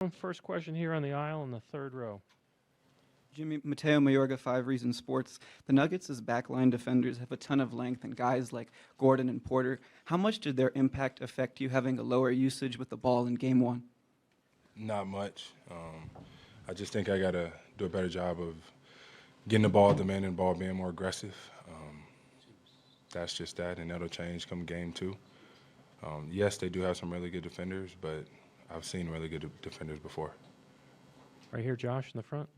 welcome. First question here on the aisle in the third row. Jimmy, Mateo Mayorga, 5 Reasons Sports. The Nuggets' backline defenders have a ton of length, and guys like Gordon and Porter. How much did their impact affect you having a lower usage with the ball in Game 1? Not much. I just think I got to do a better job of getting the ball, demanding the ball, being more aggressive. That's just that, and that'll change come Game 2. Yes, they do have some really good defenders, but I've seen really good defenders before. Right here, Josh in the front.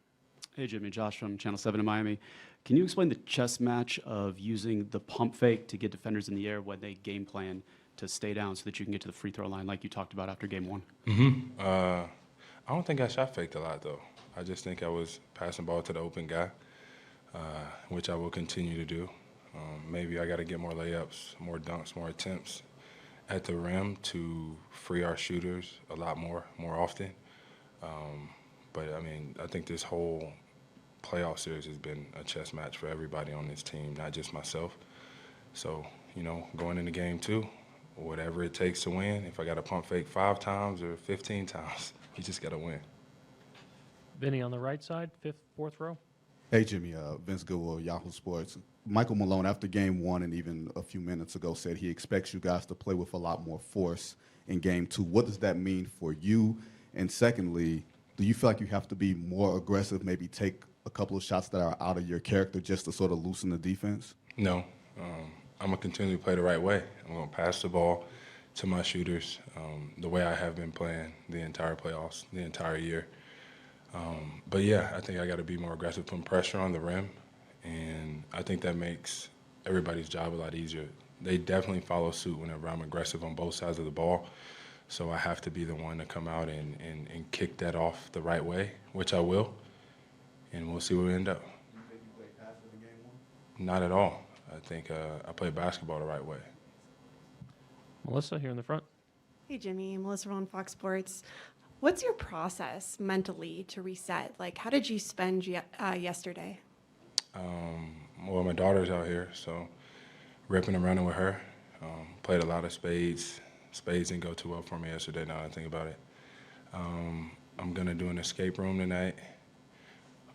Hey, Jimmy. Josh from Channel 7 in Miami. Can you explain the chess match of using the pump fake to get defenders in the air when they game plan to stay down so that you can get to the free throw line like you talked about after Game 1? I don't think I shot faked a lot, though. I just think I was passing ball to the open guy, which I will continue to do. Maybe I got to get more layups, more dunks, more attempts at the rim to free our shooters a lot more often. But, I mean, I think this whole playoff series has been a chess match for everybody on this team, not just myself. So, you know, going into Game 2, whatever it takes to win, if I got to pump fake 5 times or 15 times, you just got to win. Vinny on the right side, fourth row. Hey, Jimmy. Vince Goodwill, Yahoo Sports. Michael Malone, after Game 1 and even a few minutes ago, said he expects you guys to play with a lot more force in Game 2. What does that mean for you? And secondly, do you feel like you have to be more aggressive, maybe take a couple of shots that are out of your character just to sort of loosen the defense? No. I'm going to continue to play the right way. I'm going to pass the ball to my shooters the way I have been playing the entire playoffs, the entire year. But, yeah, I think I got to be more aggressive, putting pressure on the rim, and I think that makes everybody's job a lot easier. They definitely follow suit whenever I'm aggressive on both sides of the ball, so I have to be the one to come out and kick that off the right way, which I will, and we'll see where we end up. You think you played passive in Game 1? Not at all. I think I play basketball the right way. Melissa here in the front. Hey, Jimmy. Melissa on Fox Sports. What's your process mentally to reset? Like, how did you spend yesterday? Well, my daughter's out here, so ripping and running with her. Played a lot of spades. Spades didn't go too well for me yesterday, now that I think about it. I'm going to do an escape room tonight.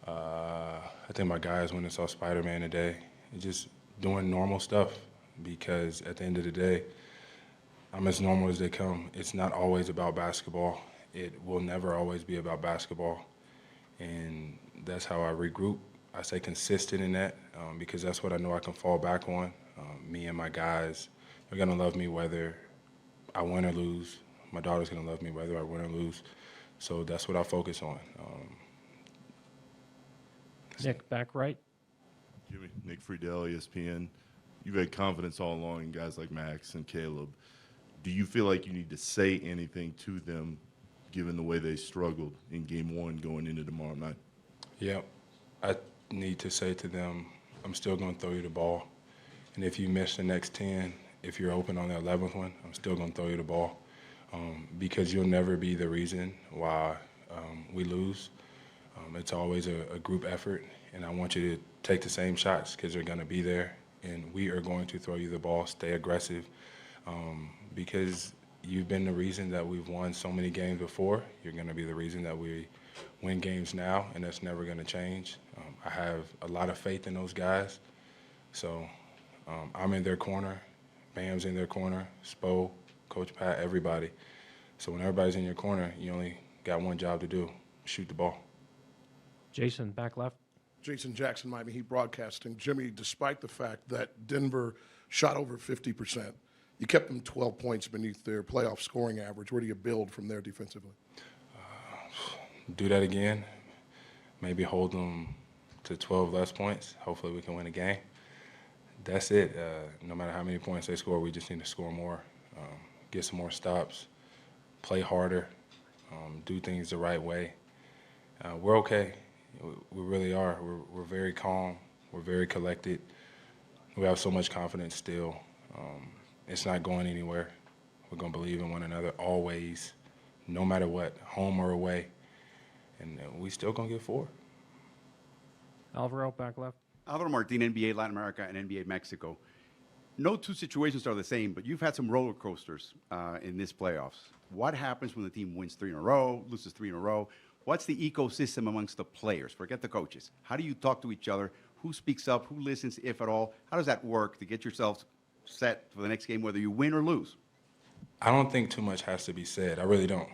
I think my guys went and saw Spider-Man today. Just doing normal stuff, because at the end of the day, I'm as normal as they come. It's not always about basketball. It will never always be about basketball. And that's how I regroup. I stay consistent in that because that's what I know I can fall back on. Me and my guys are going to love me whether I win or lose. My daughter's going to love me whether I win or lose. So that's what I focus on. Nick, back right. Jimmy, Nick Friedel, ESPN. You've had confidence all along in guys like Max and Caleb. Do you feel like you need to say anything to them given the way they struggled in Game 1 going into tomorrow night? Yeah, I need to say to them, I'm still going to throw you the ball. And if you miss the next 10, if you're open on the 11th one, I'm still going to throw you the ball because you'll never be the reason why we lose. It's always a group effort, and I want you to take the same shots because they're going to be there, and we are going to throw you the ball, stay aggressive, because you've been the reason that we've won so many games before. You're going to be the reason that we win games now, and that's never going to change. I have a lot of faith in those guys. So I'm in their corner. Bam's in their corner. Spo, Coach Pat, everybody. So when everybody's in your corner, you only got one job to do, shoot the ball. Jason, back left. Jason Jackson, Miami Heat Broadcasting. Jimmy, despite the fact that Denver shot over 50%, you kept them 12 points beneath their playoff scoring average. Where do you build from there defensively? Do that again. Maybe hold them to 12 less points. Hopefully we can win a game. That's it. No matter how many points they score, we just need to score more, get some more stops, play harder, do things the right way. We're okay. We really are. We're very calm. We're very collected. We have so much confidence still. It's not going anywhere. We're going to believe in one another always, no matter what, home or away. And we still going to get 4. Alvaro, back left. Alvaro Martin, NBA Latin America and NBA Mexico. No two situations are the same, but you've had some roller coasters in this playoffs. What happens when the team wins 3 in a row, loses 3 in a row? What's the ecosystem amongst the players? Forget the coaches. How do you talk to each other? Who speaks up? Who listens, if at all? How does that work to get yourselves set for the next game, whether you win or lose? I don't think too much has to be said. I really don't.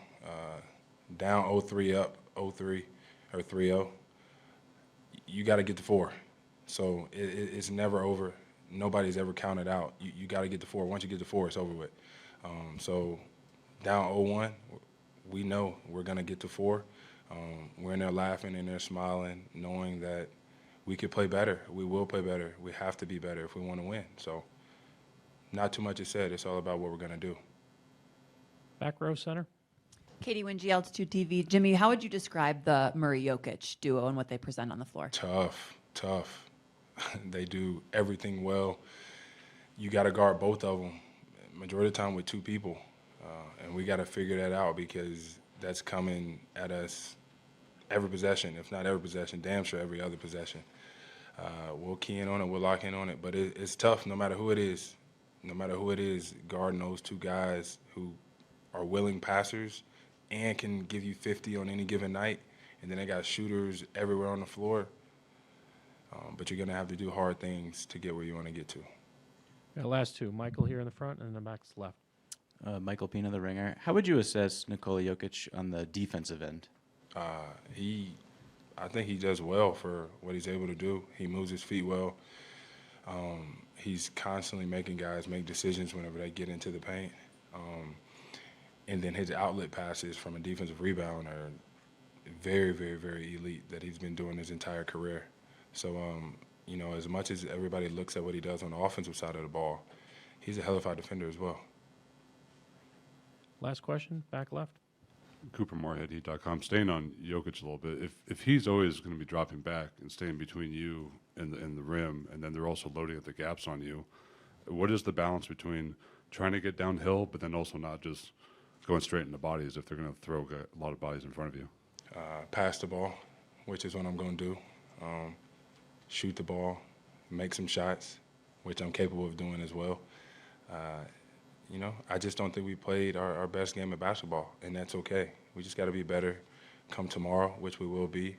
Down 0-3, up 0-3 or 3-0, you got to get to 4. So it's never over. Nobody's ever counted out. You got to get to 4. Once you get to 4, it's over with. So down 0-1, we know we're going to get to 4. We're in there laughing and they're smiling, knowing that we could play better. We will play better. We have to be better if we want to win. So not too much is said. It's all about what we're going to do. Back row center. Katie Wingy, Altitude TV. Jimmy, how would you describe the Murray-Jokic duo and what they present on the floor? Tough. They do everything well. You got to guard both of them majority of the time with 2 people. And we got to figure that out because that's coming at us every possession, if not every possession, damn sure every other possession. We'll key in on it, we'll lock in on it, but it's tough no matter who it is. No matter who it is, guarding those 2 guys who are willing passers and can give you 50 on any given night, and then they got shooters everywhere on the floor. But you're going to have to do hard things to get where you want to get to. Last 2, Michael here in the front and the back's left. Michael Pina, the Ringer. How would you assess Nikola Jokic on the defensive end? I think he does well for what he's able to do. He moves his feet well. He's constantly making guys make decisions whenever they get into the paint. And then his outlet passes from a defensive rebound are very, very, very elite that he's been doing his entire career. So, you know, as much as everybody looks at what he does on the offensive side of the ball, he's a hell of a defender as well. Last question, back left. Cooper Moorhead, Heat.com. Staying on Jokic a little bit, if he's always going to be dropping back and staying between you and the rim, and then they're also loading at the gaps on you, what is the balance between trying to get downhill, but then also not just going straight into bodies if they're going to throw a lot of bodies in front of you? Pass the ball, which is what I'm going to do. Shoot the ball, make some shots, which I'm capable of doing as well. You know, I just don't think we played our best game of basketball, and that's okay. We just got to be better come tomorrow, which we will be.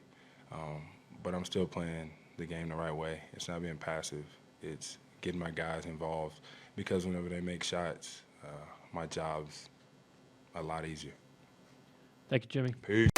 But I'm still playing the game the right way. It's not being passive. It's getting my guys involved because whenever they make shots, my job's a lot easier. Thank you, Jimmy. Peace.